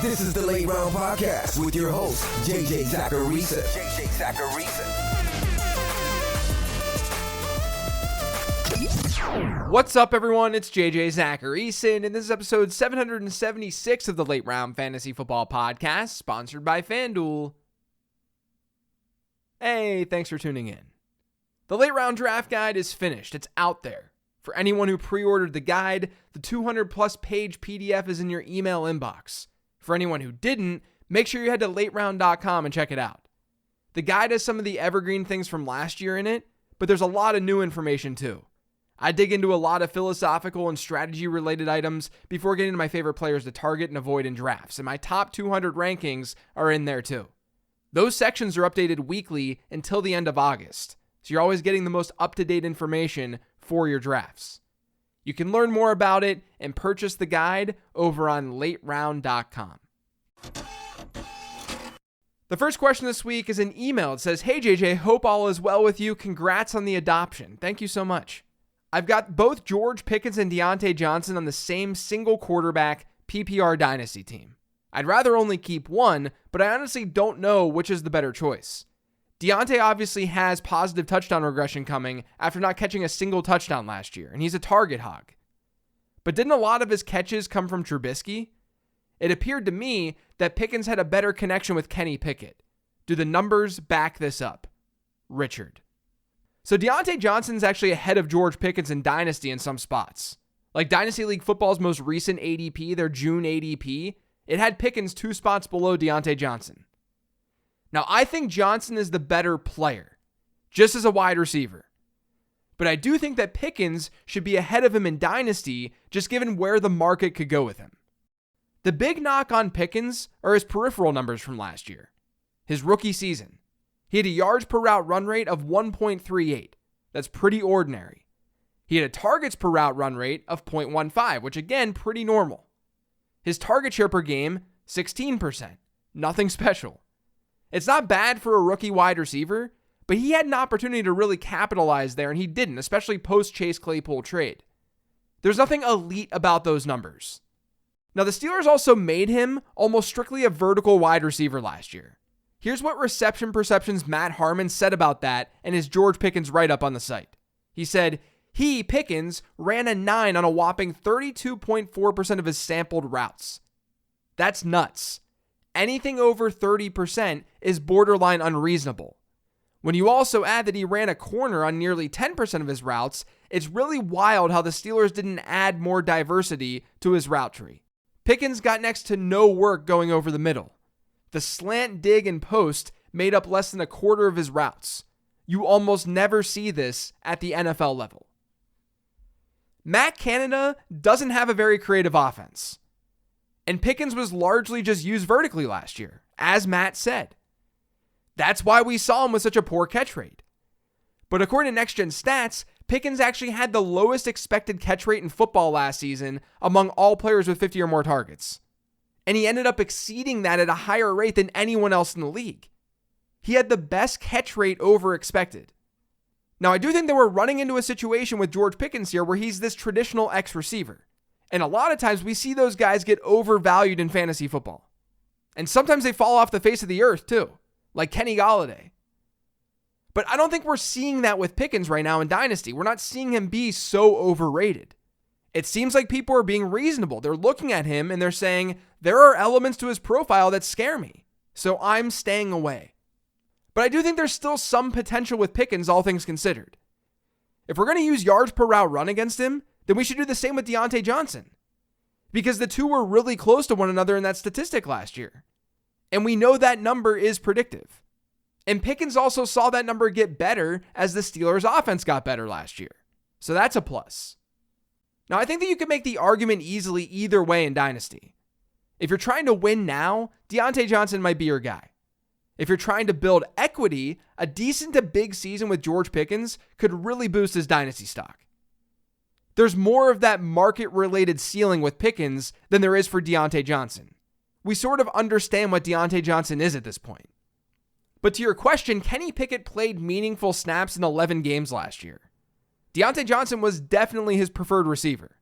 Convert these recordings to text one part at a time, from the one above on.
This is the Late Round Podcast with your host, JJ Zacharisa. What's up, everyone? It's JJ Zacharisa, and this is episode 776 of the Late Round Fantasy Football Podcast, sponsored by FanDuel. Hey, thanks for tuning in. The Late Round Draft Guide is finished. It's out there. For anyone who pre-ordered the guide, the 200-plus page PDF is in your email inbox. For anyone who didn't, make sure you head to lateround.com and check it out. The guide has some of the evergreen things from last year in it, but there's a lot of new information too. I dig into a lot of philosophical and strategy-related items before getting to my favorite players to target and avoid in drafts, and my top 200 rankings are in there too. Those sections are updated weekly until the end of August, so you're always getting the most up-to-date information for your drafts. You can learn more about it and purchase the guide over on lateround.com. The first question this week is an email. It says, "Hey JJ, hope all is well with you. Congrats on the adoption." Thank you so much. I've got both George Pickens and Diontae Johnson on the same single quarterback PPR dynasty team. I'd rather only keep one, but I honestly don't know which is the better choice. Diontae obviously has positive touchdown regression coming after not catching a single touchdown last year, and he's a target hog. But didn't a lot of his catches come from Trubisky? It appeared to me that Pickens had a better connection with Kenny Pickett. Do the numbers back this up? Richard. So Diontae Johnson's actually ahead of George Pickens in Dynasty in some spots. Like Dynasty League Football's most recent ADP, their June ADP, it had Pickens 2 spots below Diontae Johnson. Now, I think Johnson is the better player, just as a wide receiver. But I do think that Pickens should be ahead of him in Dynasty, just given where the market could go with him. The big knock on Pickens are his peripheral numbers from last year. His rookie season. He had a yards per route run rate of 1.38. That's pretty ordinary. He had a targets per route run rate of 0.15, which again, pretty normal. His target share per game, 16%. Nothing special. It's not bad for a rookie wide receiver, but he had an opportunity to really capitalize there, and he didn't, especially post-Chase Claypool trade. There's nothing elite about those numbers. Now, the Steelers also made him almost strictly a vertical wide receiver last year. Here's what Reception Perception's Matt Harmon said about that and his George Pickens write-up on the site. He said, Pickens, ran a 9 on a whopping 32.4% of his sampled routes. That's nuts. Anything over 30% is borderline unreasonable. When you also add that he ran a corner on nearly 10% of his routes, it's really wild how the Steelers didn't add more diversity to his route tree. Pickens got next to no work going over the middle. The slant, dig, and post made up less than a quarter of his routes. You almost never see this at the NFL level. Matt Canada doesn't have a very creative offense. And Pickens was largely just used vertically last year, as Matt said. That's why we saw him with such a poor catch rate. But according to Next Gen Stats, Pickens actually had the lowest expected catch rate in football last season among all players with 50 or more targets. And he ended up exceeding that at a higher rate than anyone else in the league. He had the best catch rate over expected. Now, I do think that we're running into a situation with George Pickens here where he's this traditional X receiver. And a lot of times we see those guys get overvalued in fantasy football. And sometimes they fall off the face of the earth too, like Kenny Golladay. But I don't think we're seeing that with Pickens right now in Dynasty. We're not seeing him be so overrated. It seems like people are being reasonable. They're looking at him and they're saying, there are elements to his profile that scare me, so I'm staying away. But I do think there's still some potential with Pickens, all things considered. If we're going to use yards per route run against him, then we should do the same with Diontae Johnson. Because the two were really close to one another in that statistic last year. And we know that number is predictive. And Pickens also saw that number get better as the Steelers' offense got better last year. So that's a plus. Now, I think that you could make the argument easily either way in Dynasty. If you're trying to win now, Diontae Johnson might be your guy. If you're trying to build equity, a decent to big season with George Pickens could really boost his Dynasty stock. There's more of that market-related ceiling with Pickens than there is for Diontae Johnson. We sort of understand what Diontae Johnson is at this point. But to your question, Kenny Pickett played meaningful snaps in 11 games last year. Diontae Johnson was definitely his preferred receiver.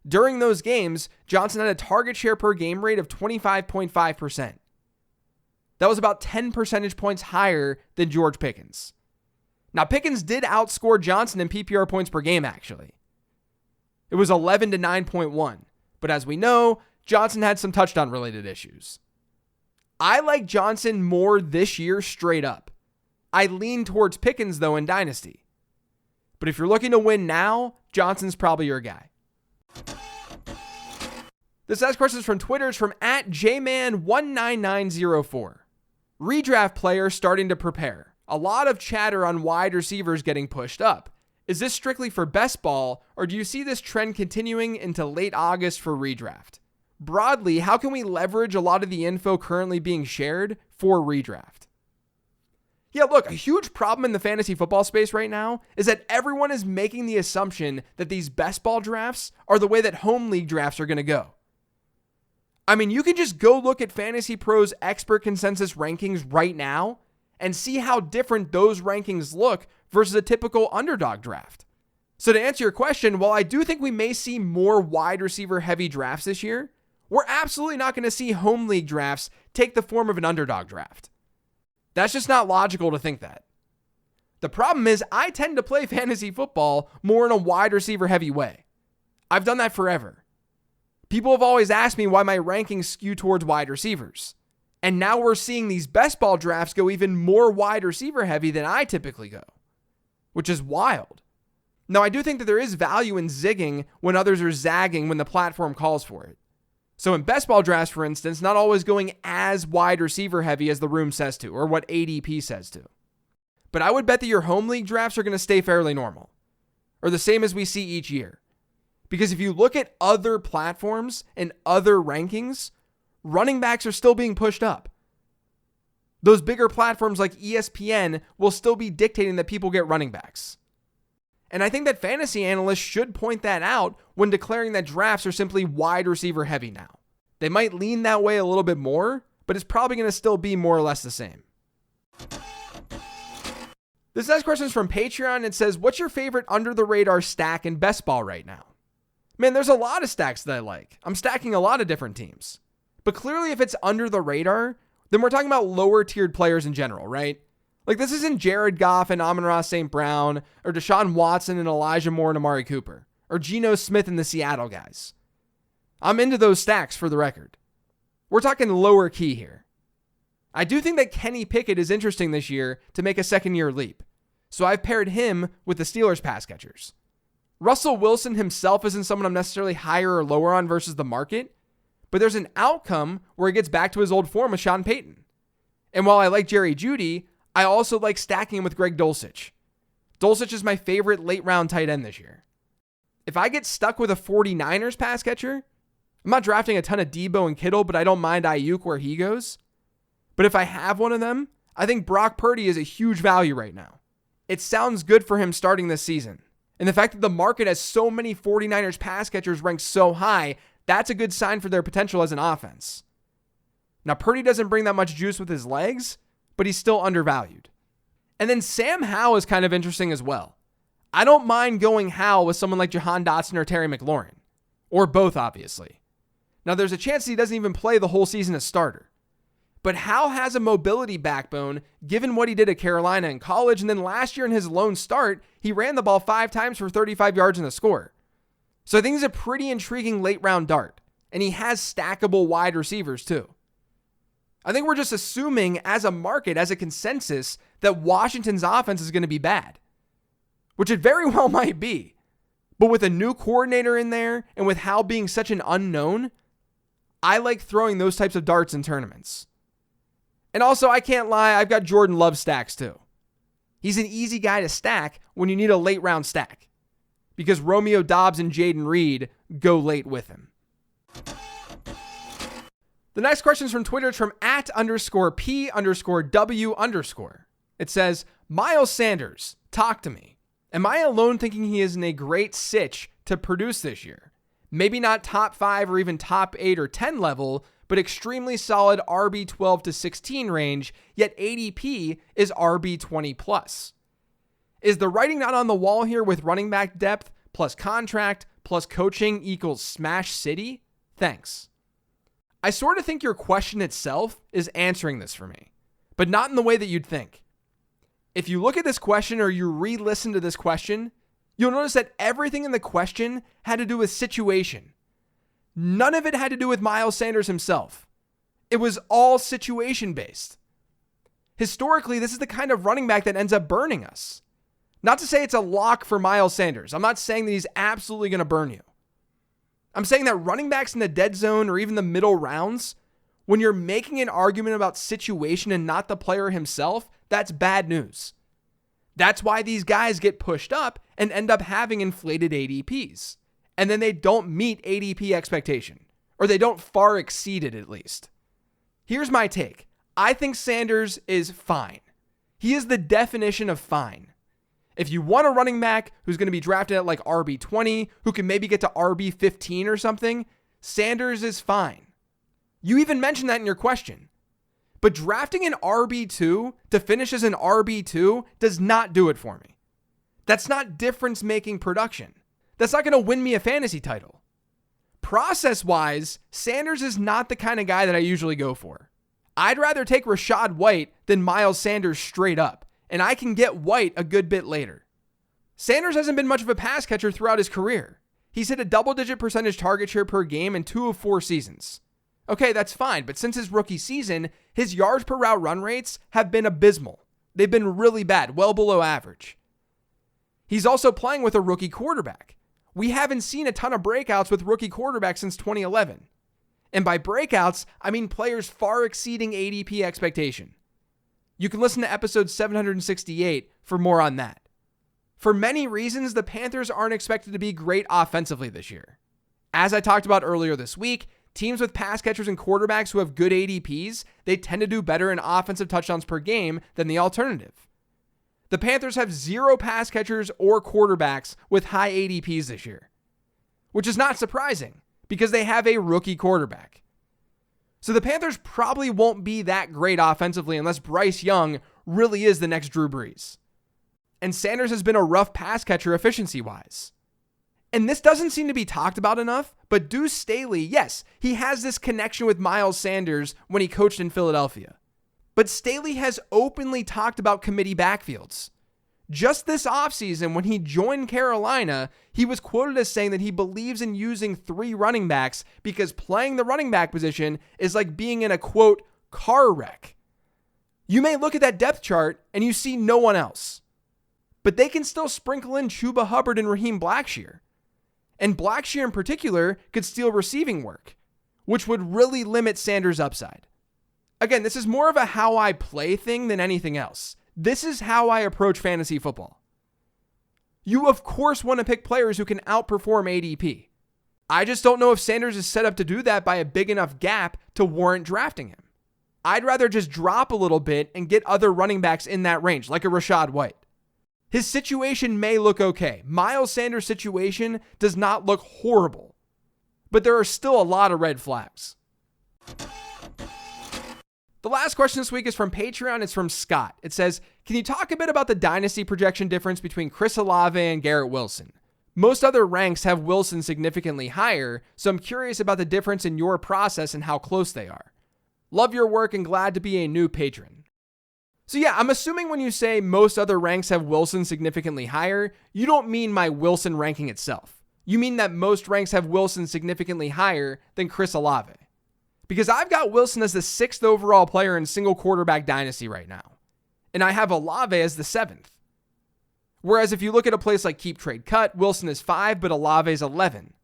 During those games, Johnson had a target share per game rate of 25.5%. That was about 10 percentage points higher than George Pickens. Now, Pickens did outscore Johnson in PPR points per game, actually. It was 11 to 9.1. But as we know, Johnson had some touchdown-related issues. I like Johnson more this year straight up. I lean towards Pickens, though, in Dynasty. But if you're looking to win now, Johnson's probably your guy. This next question is from Twitter. It's from @jman19904. Redraft players starting to prepare. A lot of chatter on wide receivers getting pushed up. Is this strictly for best ball, or do you see this trend continuing into late August for redraft? Broadly, how can we leverage a lot of the info currently being shared for redraft? Yeah, look, a huge problem in the fantasy football space right now is that everyone is making the assumption that these best ball drafts are the way that home league drafts are going to go. I mean, you can just go look at Fantasy Pros expert consensus rankings right now and see how different those rankings look versus a typical underdog draft. So to answer your question, while I do think we may see more wide receiver heavy drafts this year, we're absolutely not going to see home league drafts take the form of an underdog draft. That's just not logical to think that. The problem is I tend to play fantasy football more in a wide receiver heavy way. I've done that forever. People have always asked me why my rankings skew towards wide receivers. And now we're seeing these best ball drafts go even more wide receiver heavy than I typically go, which is wild. Now, I do think that there is value in zigging when others are zagging when the platform calls for it. So in best ball drafts, for instance, not always going as wide receiver heavy as the room says to, or what ADP says to. But I would bet that your home league drafts are going to stay fairly normal, or the same as we see each year. Because if you look at other platforms and other rankings, running backs are still being pushed up. Those bigger platforms like ESPN will still be dictating that people get running backs. And I think that fantasy analysts should point that out when declaring that drafts are simply wide receiver heavy now. They might lean that way a little bit more, but it's probably going to still be more or less the same. This next question is from Patreon. It says, what's your favorite under the radar stack in best ball right now? Man, there's a lot of stacks that I like. I'm stacking a lot of different teams. But clearly if it's under the radar, then we're talking about lower tiered players in general, right? Like this isn't Jared Goff and Amon-Ra St. Brown, or Deshaun Watson and Elijah Moore and Amari Cooper, or Geno Smith and the Seattle guys. I'm into those stacks for the record. We're talking lower key here. I do think that Kenny Pickett is interesting this year to make a second-year leap. So I've paired him with the Steelers pass catchers. Russell Wilson himself isn't someone I'm necessarily higher or lower on versus the market, but there's an outcome where he gets back to his old form with Sean Payton. And while I like Jerry Jeudy, I also like stacking him with Greg Dulcich. Dulcich is my favorite late-round tight end this year. If I get stuck with a 49ers pass catcher, I'm not drafting a ton of Debo and Kittle, but I don't mind Ayuk where he goes. But if I have one of them, I think Brock Purdy is a huge value right now. It sounds good for him starting this season. And the fact that the market has so many 49ers pass catchers ranked so high, that's a good sign for their potential as an offense. Now, Purdy doesn't bring that much juice with his legs, but he's still undervalued. And then Sam Howell is kind of interesting as well. I don't mind going Howell with someone like Jahan Dotson or Terry McLaurin, or both, obviously. Now, there's a chance he doesn't even play the whole season as starter. But Howell has a mobility backbone given what he did at Carolina in college, and then last year in his lone start, he ran the ball 5 times for 35 yards and a score. So I think he's a pretty intriguing late-round dart, and he has stackable wide receivers too. I think we're just assuming as a market, as a consensus, that Washington's offense is going to be bad, which it very well might be. But with a new coordinator in there, and with Howell being such an unknown, I like throwing those types of darts in tournaments. And also, I can't lie, I've got Jordan Love stacks too. He's an easy guy to stack when you need a late round stack, because Romeo Doubs and Jaden Reed go late with him. The next question is from Twitter. It's from @P_W_. It says, Miles Sanders, talk to me. Am I alone thinking he is in a great sitch to produce this year? Maybe not top 5 or even top 8 or 10 level, but extremely solid RB 12 to 16 range, yet ADP is RB 20 plus. Is the writing not on the wall here with running back depth, plus contract, plus coaching equals smash city? Thanks. I sort of think your question itself is answering this for me, but not in the way that you'd think. If you look at this question or you re-listen to this question, you'll notice that everything in the question had to do with situation. None of it had to do with Miles Sanders himself. It was all situation-based. Historically, this is the kind of running back that ends up burning us. Not to say it's a lock for Miles Sanders. I'm not saying that he's absolutely going to burn you. I'm saying that running backs in the dead zone or even the middle rounds, when you're making an argument about situation and not the player himself, that's bad news. That's why these guys get pushed up and end up having inflated ADPs. And then they don't meet ADP expectation, or they don't far exceed it at least. Here's my take. I think Sanders is fine. He is the definition of fine. If you want a running back who's going to be drafted at like RB20, who can maybe get to RB15 or something, Sanders is fine. You even mentioned that in your question. But drafting an RB2 to finish as an RB2 does not do it for me. That's not difference-making production. That's not going to win me a fantasy title. Process-wise, Sanders is not the kind of guy that I usually go for. I'd rather take Rachaad White than Miles Sanders straight up, and I can get White a good bit later. Sanders hasn't been much of a pass catcher throughout his career. He's hit a double-digit percentage target share per game in 2 of 4 seasons. Okay, that's fine, but since his rookie season, his yards per route run rates have been abysmal. They've been really bad, well below average. He's also playing with a rookie quarterback. We haven't seen a ton of breakouts with rookie quarterbacks since 2011. And by breakouts, I mean players far exceeding ADP expectation. You can listen to episode 768 for more on that. For many reasons, the Panthers aren't expected to be great offensively this year. As I talked about earlier this week, teams with pass catchers and quarterbacks who have good ADPs, they tend to do better in offensive touchdowns per game than the alternative. The Panthers have 0 pass catchers or quarterbacks with high ADPs this year, which is not surprising because they have a rookie quarterback. So the Panthers probably won't be that great offensively unless Bryce Young really is the next Drew Brees. And Sanders has been a rough pass catcher efficiency-wise. And this doesn't seem to be talked about enough, but Deuce Staley, yes, he has this connection with Miles Sanders when he coached in Philadelphia. But Staley has openly talked about committee backfields. Just this offseason, when he joined Carolina, he was quoted as saying that he believes in using 3 running backs because playing the running back position is like being in a, quote, car wreck. You may look at that depth chart and you see no one else. But they can still sprinkle in Chuba Hubbard and Raheem Blackshear. And Blackshear in particular could steal receiving work, which would really limit Sanders' upside. Again, this is more of a how I play thing than anything else. This is how I approach fantasy football. You, of course, want to pick players who can outperform ADP. I just don't know if Sanders is set up to do that by a big enough gap to warrant drafting him. I'd rather just drop a little bit and get other running backs in that range, like a Rachaad White. His situation may look okay. Miles Sanders' situation does not look horrible, but there are still a lot of red flags. The last question this week is from Patreon. It's from Scott. It says, can you talk a bit about the dynasty projection difference between Chris Olave and Garrett Wilson? Most other ranks have Wilson significantly higher, so I'm curious about the difference in your process and how close they are. Love your work and glad to be a new patron. So yeah, I'm assuming when you say most other ranks have Wilson significantly higher, you don't mean my Wilson ranking itself. You mean that most ranks have Wilson significantly higher than Chris Olave. Because I've got Wilson as the 6th overall player in single quarterback dynasty right now. And I have Olave as the 7th. Whereas if you look at a place like Keep Trade Cut, Wilson is 5, but Olave is 11.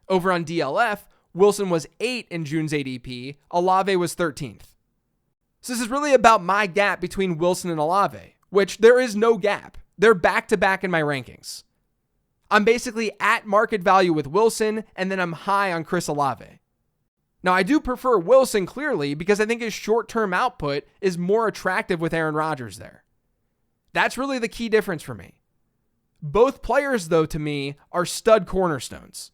Over on DLF, Wilson was 8 in June's ADP, Olave was 13th. So this is really about my gap between Wilson and Olave, which there is no gap. They're back-to-back in my rankings. I'm basically at market value with Wilson, and then I'm high on Chris Olave. Now, I do prefer Wilson clearly because I think his short-term output is more attractive with Aaron Rodgers there. That's really the key difference for me. Both players, though, to me, are stud cornerstones.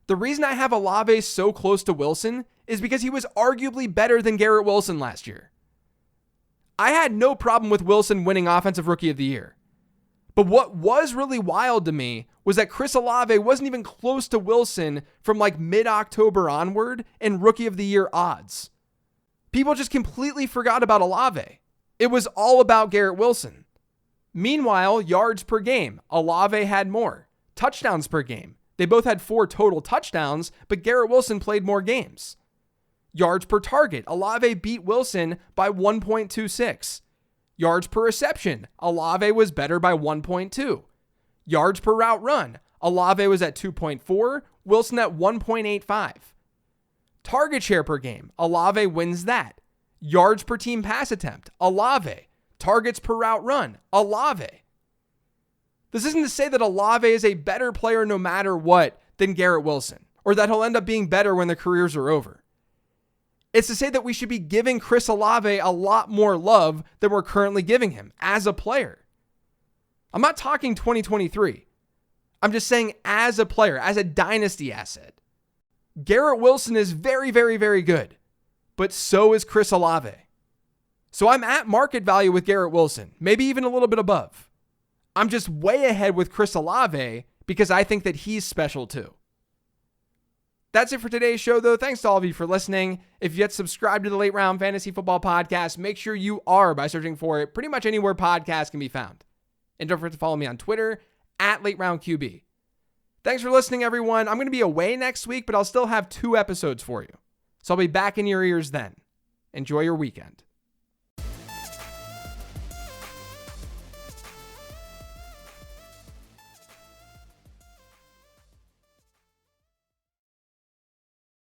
The reason I have Olave so close to Wilson is because he was arguably better than Garrett Wilson last year. I had no problem with Wilson winning Offensive Rookie of the Year. But what was really wild to me was that Chris Olave wasn't even close to Wilson from like mid-October onward in Rookie of the Year odds. People just completely forgot about Olave. It was all about Garrett Wilson. Meanwhile, yards per game, Olave had more. Touchdowns per game. They both had 4 total touchdowns, but Garrett Wilson played more games. Yards per target, Olave beat Wilson by 1.26. Yards per reception, Olave was better by 1.2. Yards per route run, Olave was at 2.4, Wilson at 1.85. Target share per game, Olave wins that. Yards per team pass attempt, Olave. Targets per route run, Olave. This isn't to say that Olave is a better player no matter what than Garrett Wilson, or that he'll end up being better when the careers are over. It's to say that we should be giving Chris Olave a lot more love than we're currently giving him as a player. I'm not talking 2023. I'm just saying as a player, as a dynasty asset. Garrett Wilson is very, very, very good, but so is Chris Olave. So I'm at market value with Garrett Wilson, maybe even a little bit above. I'm just way ahead with Chris Olave because I think that he's special too. That's it for today's show, though. Thanks to all of you for listening. If you yet subscribe to the Late Round Fantasy Football Podcast, make sure you are by searching for it pretty much anywhere podcasts can be found. And don't forget to follow me on Twitter at LateRoundQB. Thanks for listening, everyone. I'm going to be away next week, but I'll still have 2 episodes for you. So I'll be back in your ears then. Enjoy your weekend.